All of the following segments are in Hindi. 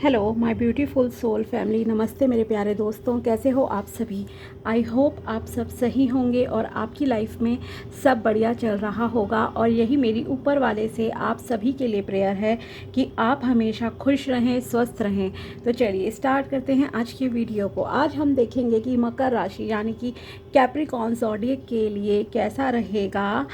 Hello my beautiful soul family, नमस्ते मेरे प्यारे दोस्तों। कैसे हो आप सभी? आई होप आप सब सही होंगे और आपकी लाइफ में सब बढ़िया चल रहा होगा। और यही मेरी ऊपर वाले से आप सभी के लिए प्रेयर है कि आप हमेशा खुश रहें, स्वस्थ रहें। तो चलिए स्टार्ट करते हैं आज की वीडियो को। आज हम देखेंगे कि मकर राशि यानी कि कैप्रिकॉर्न ज़ोडिएक के लिए कैसा रहेगा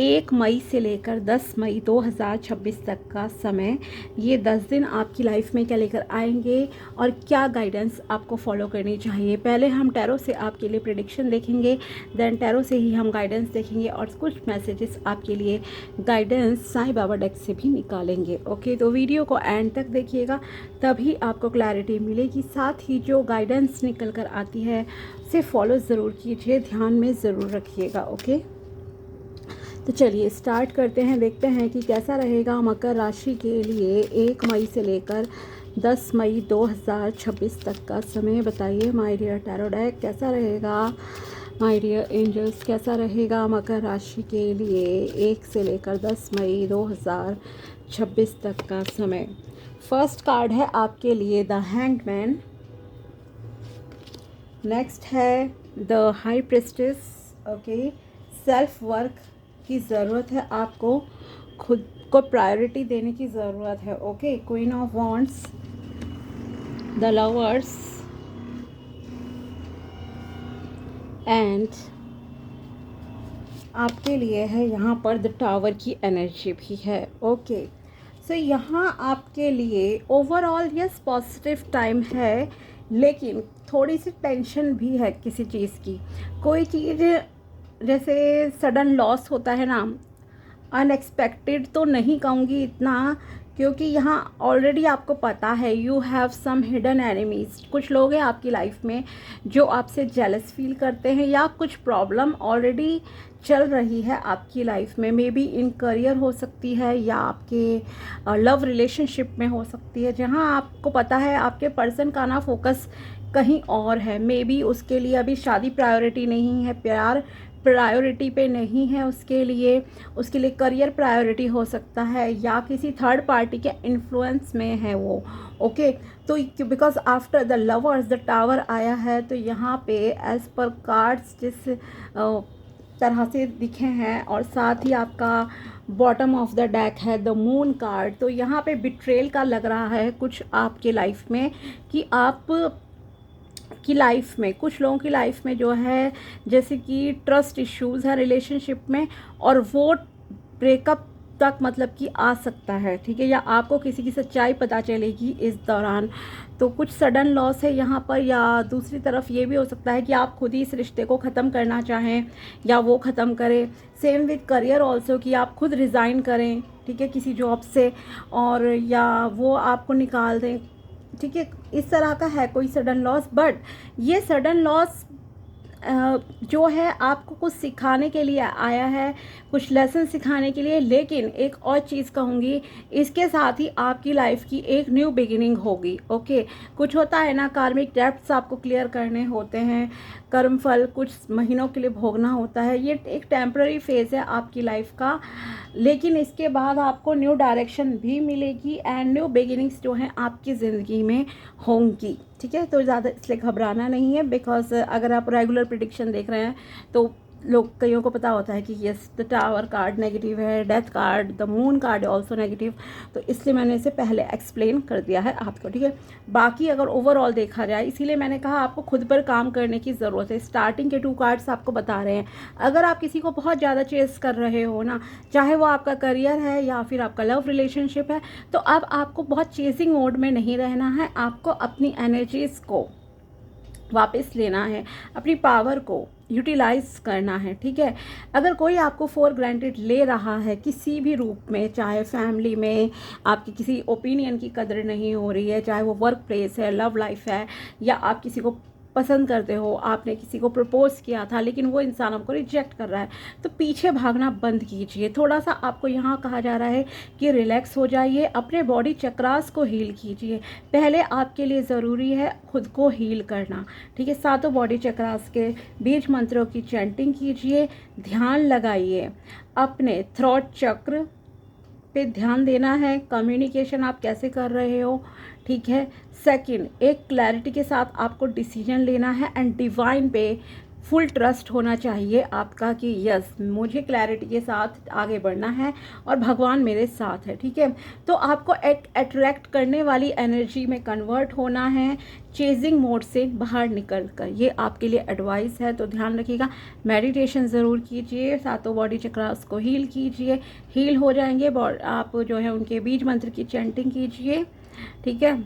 1 मई से लेकर 10 मई 2026 तक का समय। ये 10 दिन आपकी लाइफ में क्या लेकर आएंगे और क्या गाइडेंस आपको फॉलो करनी चाहिए। पहले हम टैरो से आपके लिए प्रेडिक्शन देखेंगे, देन टैरो से ही हम गाइडेंस देखेंगे और कुछ मैसेजेस आपके लिए गाइडेंस साईं बाबा डेक से भी निकालेंगे। ओके, तो वीडियो को एंड तक देखिएगा, तभी आपको क्लैरिटी मिलेगी। साथ ही जो गाइडेंस निकल कर आती है उसे फॉलो ज़रूर कीजिए, ध्यान में ज़रूर रखिएगा। ओके, तो चलिए स्टार्ट करते हैं। देखते हैं कि कैसा रहेगा मकर राशि के लिए 1 मई से लेकर 10 मई 2026 तक का समय। बताइए माय डियर टैरो डेक, कैसा रहेगा? माय डियर एंजल्स, कैसा रहेगा मकर राशि के लिए 1 से लेकर 10 मई 2026 तक का समय। फर्स्ट कार्ड है आपके लिए द हैंग्ड मैन, नेक्स्ट है the high priestess. Okay, self work की ज़रूरत है आपको, खुद को प्रायोरिटी देने की ज़रूरत है। Okay, queen of wands, the lovers and आपके लिए है यहाँ पर द टावर की एनर्जी भी है। ओके, सो यहाँ आपके लिए ओवरऑल यस पॉजिटिव टाइम है, लेकिन थोड़ी सी टेंशन भी है किसी चीज़ की। कोई चीज़ जैसे सडन लॉस होता है ना, अनएक्सपेक्टेड तो नहीं कहूँगी इतना, क्योंकि यहाँ ऑलरेडी आपको पता है you have some hidden enemies. कुछ लोग हैं आपकी लाइफ में जो आपसे जेलस फील करते हैं, या कुछ प्रॉब्लम ऑलरेडी चल रही है आपकी लाइफ में। मे बी इन करियर हो सकती है या आपके लव रिलेशनशिप में हो सकती है, जहाँ आपको पता है आपके पर्सन का ना फोकस कहीं और है। मे बी उसके लिए अभी शादी प्रायोरिटी नहीं है, प्यार प्रायोरिटी पे नहीं है उसके लिए करियर प्रायोरिटी हो सकता है, या किसी थर्ड पार्टी के इन्फ्लुएंस में है वो। ओके, तो because after the lovers the tower आया है, तो यहाँ पे एज पर कार्ड्स जिस तरह से दिखे हैं, और साथ ही आपका बॉटम ऑफ द डेक है द मून कार्ड। तो यहाँ पे बिट्रेल का लग रहा है कुछ आपके लाइफ में, कि आप की लाइफ में, कुछ लोगों की लाइफ में जो है जैसे कि ट्रस्ट इश्यूज़ है रिलेशनशिप में, और वो ब्रेकअप तक मतलब कि आ सकता है। ठीक है, या आपको किसी की सच्चाई पता चलेगी इस दौरान। तो कुछ सडन लॉस है यहाँ पर, या दूसरी तरफ ये भी हो सकता है कि आप खुद ही इस रिश्ते को ख़त्म करना चाहें या वो ख़त्म करें। सेम विद करियर ऑल्सो, कि आप खुद रिज़ाइन करें, ठीक है, किसी जॉब से, और या वो आपको निकाल दें। ठीक है, इस तरह का है कोई सडन लॉस। बट ये सडन लॉस जो है आपको कुछ सिखाने के लिए आया है, कुछ लेसन सिखाने के लिए। लेकिन एक और चीज़ कहूँगी, इसके साथ ही आपकी लाइफ की एक न्यू बिगिनिंग होगी। ओके, कुछ होता है ना, कार्मिक डेब्ट्स आपको क्लियर करने होते हैं, कर्म फल कुछ महीनों के लिए भोगना होता है। ये एक टेम्पररी फेज़ है आपकी लाइफ का, लेकिन इसके बाद आपको न्यू डायरेक्शन भी मिलेगी एंड न्यू बिगिनिंग्स जो हैं आपकी ज़िंदगी में होंगी। ठीक है, तो ज़्यादा इसलिए घबराना नहीं है, बिकॉज अगर आप रेगुलर प्रेडिक्शन देख रहे हैं तो लोग कईयों को पता होता है कि yes the tower card negative है, death card, the moon card also negative. तो इसलिए मैंने इसे पहले एक्सप्लेन कर दिया है आपको। ठीक है, बाकी अगर ओवरऑल देखा जाए, इसीलिए मैंने कहा आपको खुद पर काम करने की ज़रूरत है। स्टार्टिंग के 2 कार्ड्स आपको बता रहे हैं, अगर आप किसी को बहुत ज़्यादा चेस कर रहे हो ना, चाहे वो आपका करियर है या फिर आपका लव रिलेशनशिप है, तो अब आपको बहुत चेसिंग मोड में नहीं रहना है। आपको अपनी एनर्जीज़ को वापस लेना है, अपनी पावर को यूटिलाइज करना है। ठीक है, अगर कोई आपको फॉर ग्रांटेड ले रहा है किसी भी रूप में, चाहे फैमिली में आपकी किसी ओपिनियन की कदर नहीं हो रही है, चाहे वो वर्क प्लेस है, लव लाइफ है, या आप किसी को पसंद करते हो, आपने किसी को प्रपोज किया था लेकिन वो इंसान आपको रिजेक्ट कर रहा है, तो पीछे भागना बंद कीजिए। थोड़ा सा आपको यहाँ कहा जा रहा है कि रिलैक्स हो जाइए, अपने बॉडी चक्रास को हील कीजिए। पहले आपके लिए ज़रूरी है खुद को हील करना। ठीक है, 7 बॉडी चक्रास के बीज मंत्रों की चैंटिंग कीजिए, ध्यान लगाइए अपने थ्रोट चक्र, पे ध्यान देना है, कम्युनिकेशन आप कैसे कर रहे हो, ठीक है। सेकंड, एक क्लैरिटी के साथ आपको डिसीजन लेना है एंड डिवाइन पे फुल ट्रस्ट होना चाहिए आपका कि यस मुझे क्लैरिटी के साथ आगे बढ़ना है और भगवान मेरे साथ है, ठीक है। तो आपको एक अट्रैक्ट करने वाली एनर्जी में कन्वर्ट होना है, चेजिंग मोड से बाहर निकल कर। ये आपके लिए एडवाइस है, तो ध्यान रखिएगा। मेडिटेशन ज़रूर कीजिए, सातों बॉडी चक्रास को हील कीजिए, हील हो जाएंगे। आप जो है उनके बीज मंत्र की चैंटिंग कीजिए, ठीक है।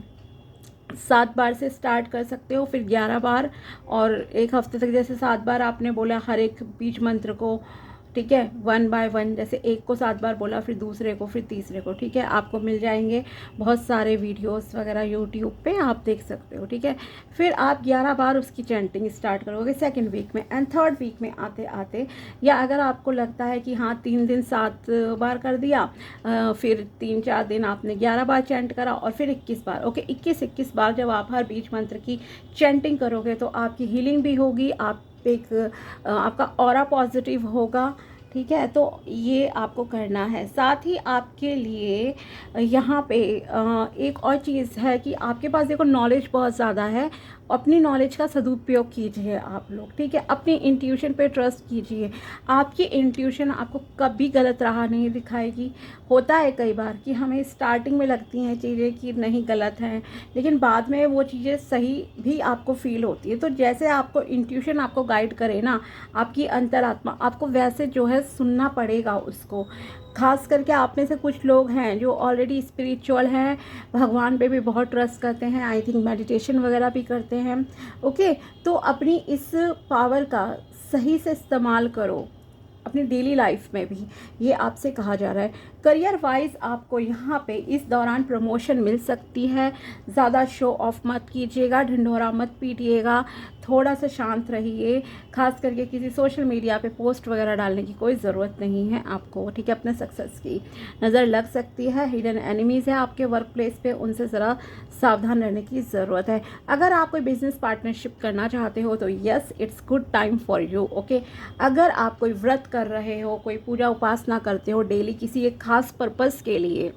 7 बार से स्टार्ट कर सकते हो, फिर 11 बार, और एक हफ्ते तक जैसे 7 बार आपने बोला हर एक बीज मंत्र को, ठीक है, 1 बाय 1, जैसे एक को 7 बार बोला, फिर दूसरे को, फिर तीसरे को, ठीक है। आपको मिल जाएंगे बहुत सारे वीडियोस वगैरह यूट्यूब पे, आप देख सकते हो, ठीक है। फिर आप 11 बार उसकी चैंटिंग स्टार्ट करोगे सेकंड वीक में। एंड थर्ड वीक में आते आते, या अगर आपको लगता है कि हाँ 3 दिन 7 बार कर दिया, फिर 3-4 दिन आपने 11 बार चैंट करा, और फिर 21 बार, ओके 21 बार जब आप हर बीज मंत्र की चैंटिंग करोगे तो आपकी हीलिंग भी होगी, आप एक आपका ऑरा पॉजिटिव होगा, ठीक है। तो ये आपको करना है। साथ ही आपके लिए यहाँ पे एक और चीज़ है कि आपके पास देखो नॉलेज बहुत ज़्यादा है, अपनी नॉलेज का सदुपयोग कीजिए आप लोग, ठीक है। अपनी इंट्यूशन पे ट्रस्ट कीजिए, आपकी इंट्यूशन आपको कभी गलत राह नहीं दिखाएगी। होता है कई बार कि हमें स्टार्टिंग में लगती हैं चीज़ें कि नहीं गलत हैं, लेकिन बाद में वो चीज़ें सही भी आपको फील होती है। तो जैसे आपको इंट्यूशन आपको गाइड करे ना, आपकी अंतरात्मा, आपको वैसे जो है सुनना पड़ेगा उसको। खास करके आप में से कुछ लोग हैं जो ऑलरेडी स्पिरिचुअल हैं, भगवान पे भी बहुत ट्रस्ट करते हैं, आई थिंक मेडिटेशन वगैरह भी करते हैं, ओके। तो अपनी इस पावर का सही से इस्तेमाल करो अपनी डेली लाइफ में भी, ये आपसे कहा जा रहा है। करियर वाइज आपको यहाँ पे इस दौरान प्रमोशन मिल सकती है। ज़्यादा शो ऑफ मत कीजिएगा, ढिंढोरा मत पीटिएगा, थोड़ा सा शांत रहिए। खास करके किसी सोशल मीडिया पे पोस्ट वगैरह डालने की कोई ज़रूरत नहीं है आपको, ठीक है। अपने सक्सेस की नज़र लग सकती है, हिडन एनिमीज़ है आपके वर्क प्लेस पे, उनसे ज़रा सावधान रहने की ज़रूरत है। अगर आप कोई बिजनेस पार्टनरशिप करना चाहते हो तो yes it's good time for you, okay. अगर आप कोई व्रत कर रहे हो, कोई पूजा उपासना करते हो डेली किसी एक खास पर्पस के लिए,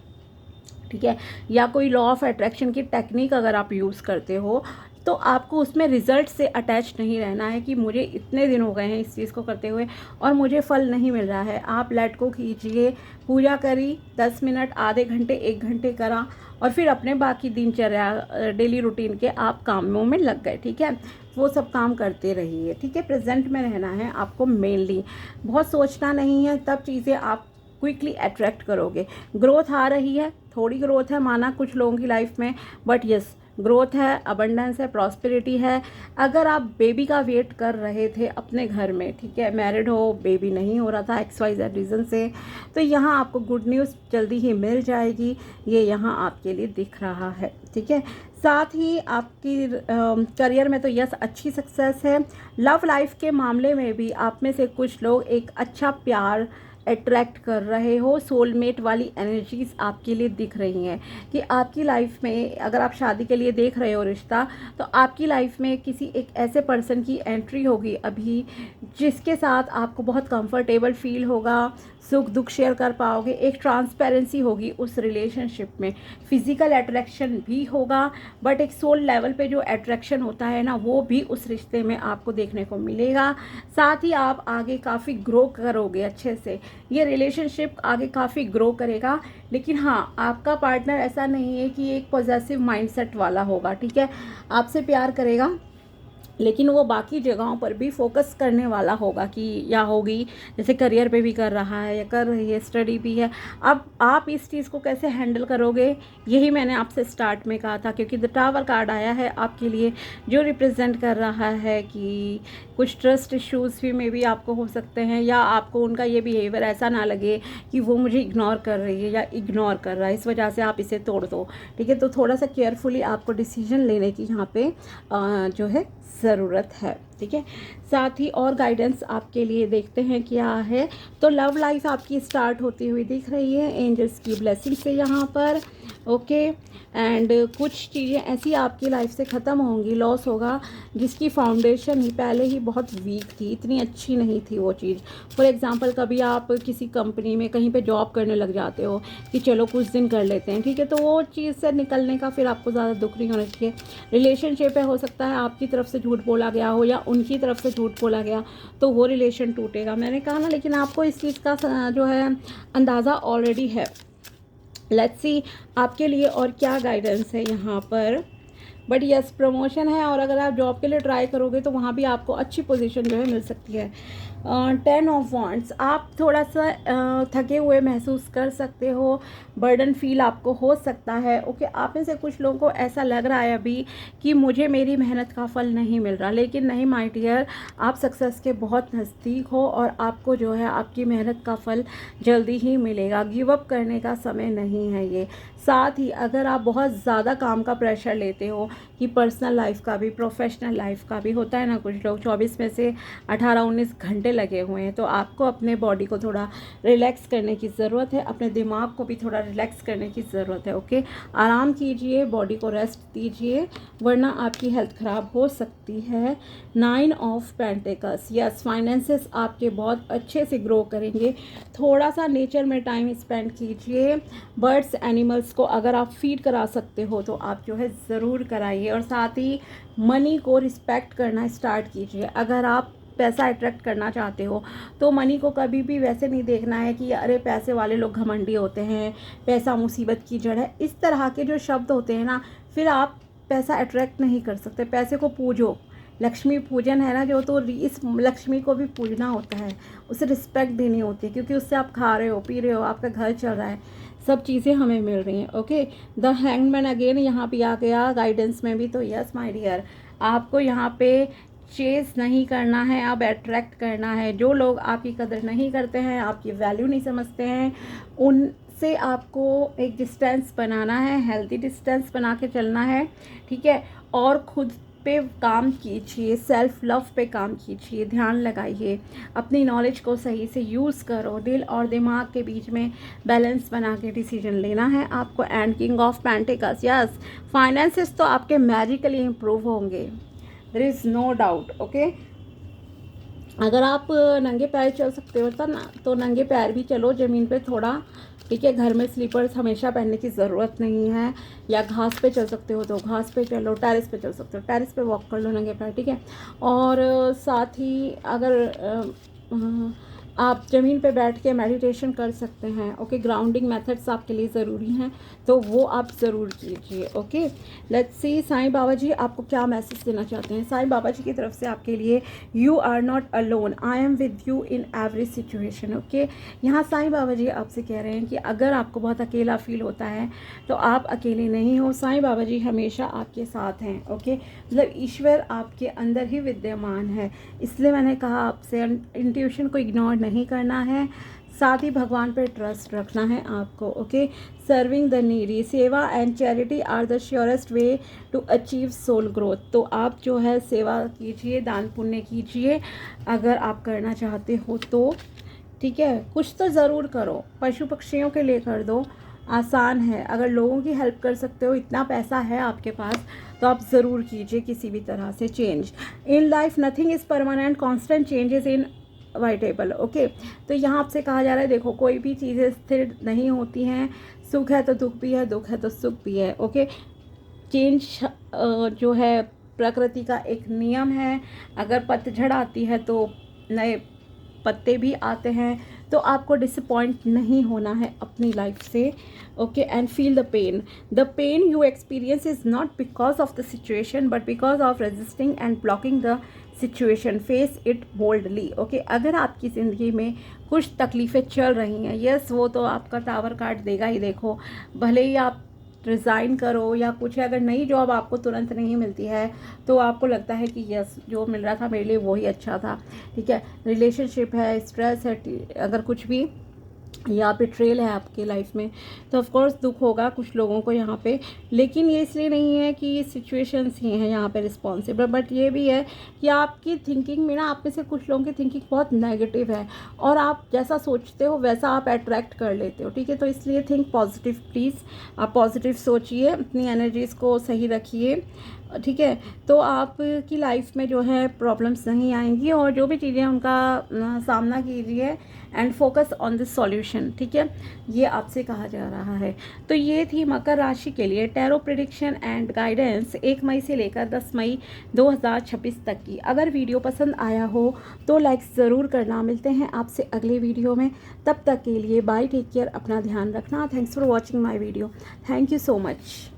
ठीक है, या कोई लॉ ऑफ अट्रैक्शन की टेक्निक अगर आप यूज़ करते हो, तो आपको उसमें रिजल्ट से अटैच नहीं रहना है कि मुझे इतने दिन हो गए हैं इस चीज़ को करते हुए और मुझे फल नहीं मिल रहा है। आप लेट को कीजिए, पूजा करी 10 मिनट, आधे घंटे, 1 घंटे करा, और फिर अपने बाकी दिनचर्या डेली रूटीन के आप कामों में लग गए, ठीक है। वो सब काम करते रहिए, ठीक है। प्रेजेंट में रहना है आपको मेनली, बहुत सोचना नहीं है, तब चीज़ें आप क्विकली अट्रैक्ट करोगे। ग्रोथ आ रही है, थोड़ी ग्रोथ है माना कुछ लोगों की लाइफ में, बट यस ग्रोथ है, अबंडेंस है, प्रॉस्पेरिटी है। अगर आप बेबी का वेट कर रहे थे अपने घर में, ठीक है, मैरिड हो, बेबी नहीं हो रहा था XYZ रीज़न से, तो यहाँ आपको गुड न्यूज़ जल्दी ही मिल जाएगी, ये यहाँ आपके लिए दिख रहा है, ठीक है। साथ ही आपकी करियर में तो यस अच्छी सक्सेस है। लव लाइफ के मामले में भी आप में से कुछ लोग एक अच्छा प्यार अट्रैक्ट कर रहे हो, सोलमेट वाली एनर्जीज आपके लिए दिख रही हैं कि आपकी लाइफ में अगर आप शादी के लिए देख रहे हो रिश्ता, तो आपकी लाइफ में किसी एक ऐसे पर्सन की एंट्री होगी अभी जिसके साथ आपको बहुत कंफर्टेबल फील होगा, सुख दुख शेयर कर पाओगे, एक ट्रांसपेरेंसी होगी उस रिलेशनशिप में, फिजिकल अट्रैक्शन भी होगा, बट एक सोल लेवल पे जो अट्रैक्शन होता है ना, वो भी उस रिश्ते में आपको देखने को मिलेगा। साथ ही आप आगे काफ़ी ग्रो करोगे अच्छे से, ये रिलेशनशिप आगे काफ़ी ग्रो करेगा। लेकिन हाँ, आपका पार्टनर ऐसा नहीं है कि एक पॉजिटिव माइंडसेट वाला होगा, ठीक है, आपसे प्यार करेगा लेकिन वो बाकी जगहों पर भी फोकस करने वाला होगा कि या होगी, जैसे करियर पे भी कर रहा है या कर रही है, स्टडी भी है। अब आप इस चीज़ को कैसे हैंडल करोगे, यही मैंने आपसे स्टार्ट में कहा था, क्योंकि द टावर कार्ड आया है आपके लिए जो रिप्रेजेंट कर रहा है कि कुछ ट्रस्ट इश्यूज़ भी मे भी आपको हो सकते हैं, या आपको उनका ये बिहेवियर ऐसा ना लगे कि वो मुझे इग्नोर कर रही है या इग्नोर कर रहा है, इस वजह से आप इसे तोड़ दो, ठीक है। तो थोड़ा सा केयरफुली आपको डिसीजन लेने की यहाँ पे जो है ज़रूरत है, ठीक है। साथ ही और गाइडेंस आपके लिए देखते हैं क्या है। तो लव लाइफ आपकी स्टार्ट होती हुई दिख रही है एंजल्स की ब्लेसिंग से यहाँ पर, ओके। एंड कुछ चीज़ें ऐसी आपकी लाइफ से ख़त्म होंगी, लॉस होगा, जिसकी फाउंडेशन ही पहले ही बहुत वीक थी, इतनी अच्छी नहीं थी वो चीज़। फॉर एग्जांपल कभी आप किसी कंपनी में कहीं पे जॉब करने लग जाते हो कि चलो कुछ दिन कर लेते हैं, ठीक है, तो वो चीज़ से निकलने का फिर आपको ज़्यादा दुख नहीं होना चाहिए। रिलेशनशिप है, हो सकता है आपकी तरफ से झूठ बोला गया हो या उनकी तरफ से झूठ बोला गया, तो वो रिलेशन टूटेगा, मैंने कहा ना। लेकिन आपको इस चीज़ का जो है अंदाज़ा ऑलरेडी है। लेट्स सी आपके लिए और क्या गाइडेंस है यहाँ पर। बट यस, प्रमोशन है, और अगर आप जॉब के लिए ट्राई करोगे तो वहाँ भी आपको अच्छी पोजीशन जो है मिल सकती है। 10 ऑफ वॉन्ट्स, आप थोड़ा सा थके हुए महसूस कर सकते हो, बर्डन फील आपको हो सकता है। ओके, आप में से कुछ लोगों को ऐसा लग रहा है अभी कि मुझे मेरी मेहनत का फल नहीं मिल रहा, लेकिन नहीं माय डियर, आप सक्सेस के बहुत नज़दीक हो और आपको जो है आपकी मेहनत का फल जल्दी ही मिलेगा। गिव अप करने का समय नहीं है ये। साथ ही अगर आप बहुत ज़्यादा काम का प्रेशर लेते हो कि पर्सनल लाइफ का भी प्रोफेशनल लाइफ का भी होता है ना, कुछ लोग 24 में से 18-19 घंटे लगे हुए हैं, तो आपको अपने बॉडी को थोड़ा रिलैक्स करने की ज़रूरत है, अपने दिमाग को भी थोड़ा रिलैक्स करने की ज़रूरत है। ओके, आराम कीजिए, बॉडी को रेस्ट दीजिए, वरना आपकी हेल्थ ख़राब हो सकती है। 9 ऑफ पेंटिकल्स, यस, फाइनेंसेस आपके बहुत अच्छे से ग्रो करेंगे। थोड़ा सा नेचर में टाइम स्पेंड कीजिए। बर्ड्स एनिमल्स को अगर आप फीड करा सकते हो तो आप जो है ज़रूर कराइए, और साथ ही मनी को रिस्पेक्ट करना स्टार्ट कीजिए। अगर आप पैसा अट्रैक्ट करना चाहते हो तो मनी को कभी भी वैसे नहीं देखना है कि अरे पैसे वाले लोग घमंडी होते हैं, पैसा मुसीबत की जड़ है, इस तरह के जो शब्द होते हैं ना, फिर आप पैसा अट्रैक्ट नहीं कर सकते। पैसे को पूजो, लक्ष्मी पूजन है ना जो, तो इस लक्ष्मी को भी पूजना होता है, उसे रिस्पेक्ट देनी होती है, क्योंकि उससे आप खा रहे हो, पी रहे हो, आपका घर चल रहा है, सब चीज़ें हमें मिल रही हैं। ओके, द हैंगमैन अगेन यहाँ पे आ गया गाइडेंस में भी, तो यस माय डियर, आपको यहाँ पे चेस नहीं करना है, अब अट्रैक्ट करना है। जो लोग आपकी कदर नहीं करते हैं, आपकी वैल्यू नहीं समझते हैं, उनसे आपको एक डिस्टेंस बनाना है, हेल्दी डिस्टेंस बना के चलना है, ठीक है। और खुद पे काम कीजिए, सेल्फ लव पे काम कीजिए, ध्यान लगाइए, अपनी नॉलेज को सही से यूज़ करो, दिल और दिमाग के बीच में बैलेंस बना के डिसीजन लेना है आपको। And king of pentacles, yes, finances तो आपके मैजिकली इम्प्रूव होंगे, there is no doubt. Okay, अगर आप नंगे पैर चल सकते हो तो नंगे पैर भी चलो ज़मीन पे थोड़ा, ठीक है। घर में स्लीपर्स हमेशा पहनने की ज़रूरत नहीं है, या घास पे चल सकते हो तो घास पे चलो, टेरेस पे चल सकते हो टेरेस पे वॉक कर लो नंगे पैर, ठीक है। और साथ ही अगर आप ज़मीन पे बैठ के मेडिटेशन कर सकते हैं, ओके, ग्राउंडिंग मेथड्स आपके लिए ज़रूरी हैं, तो वो आप ज़रूर कीजिए। Okay, let's see Sai Baba जी आपको क्या मैसेज देना चाहते हैं। साईं बाबा जी की तरफ से आपके लिए, you are not alone, I am with you in every situation. Okay, यहाँ साईं बाबा जी आपसे कह रहे हैं कि अगर आपको बहुत अकेला फील होता है तो आप अकेले नहीं हो, साईं बाबा जी हमेशा आपके साथ हैं। ओके, मतलब ईश्वर आपके अंदर ही विद्यमान है, इसलिए मैंने कहा आपसे इंट्यूशन को इग्नोर नहीं करना है, साथ ही भगवान पर ट्रस्ट रखना है आपको। Okay, serving the needy, seva and charity are the surest way to achieve soul growth. तो आप जो है सेवा कीजिए, दान पुण्य कीजिए अगर आप करना चाहते हो तो, ठीक है। कुछ तो ज़रूर करो, पशु पक्षियों के लिए कर दो, आसान है। अगर लोगों की हेल्प कर सकते हो, इतना पैसा है आपके पास, तो आप ज़रूर कीजिए किसी भी तरह से change. In life nothing is permanent, constant changes inevitable. Okay, तो यहाँ आपसे कहा जा रहा है, देखो कोई भी चीज़ें स्थिर नहीं होती हैं, सुख है तो दुख भी है, दुख है तो सुख भी है। ओके, चेंज जो है प्रकृति का एक नियम है, अगर पतझड़ आती है तो नए पत्ते भी आते हैं, तो आपको डिसअपॉइंट नहीं होना है अपनी लाइफ से। Okay, and feel the pain you experience is not because of the situation but because of resisting and blocking the situation, face it boldly. Okay, अगर आपकी ज़िंदगी में कुछ तकलीफ़ें चल रही हैं, यस, वो तो आपका टावर काट देगा ही। देखो, भले ही आप रिज़ाइन करो या कुछ है, अगर नई जॉब आपको तुरंत नहीं मिलती है तो आपको लगता है कि यस, जो मिल रहा था मेरे लिए वही अच्छा था, ठीक है। रिलेशनशिप है, स्ट्रेस है, अगर कुछ भी या बिट्रेल है आपके लाइफ में, तो ऑफ कोर्स दुख होगा कुछ लोगों को यहाँ पे। लेकिन ये इसलिए नहीं है कि ये सिचुएशंस ही हैं यहाँ पे रिस्पॉन्सिबल, बट ये भी है कि आपकी थिंकिंग में ना, आप में से कुछ लोगों की थिंकिंग बहुत नेगेटिव है और आप जैसा सोचते हो वैसा आप अट्रैक्ट कर लेते हो, ठीक है। तो इसलिए थिंक पॉजिटिव प्लीज़, आप पॉजिटिव सोचिए, अपनी एनर्जीज़ को सही रखिए, ठीक है। तो आपकी लाइफ में जो है प्रॉब्लम्स नहीं आएंगी, और जो भी चीज़ें उनका सामना कीजिए and focus on this solution, ठीक है, ये आपसे कहा जा रहा है। तो ये थी मकर राशि के लिए टैरो प्रेडिक्शन एंड गाइडेंस 1 मई से लेकर 10 मई 2026 तक की। अगर वीडियो पसंद आया हो तो लाइक ज़रूर करना। मिलते हैं आपसे अगले वीडियो में, तब तक के लिए बाय, टेक केयर, अपना ध्यान रखना। Thanks for watching my video, thank you so much.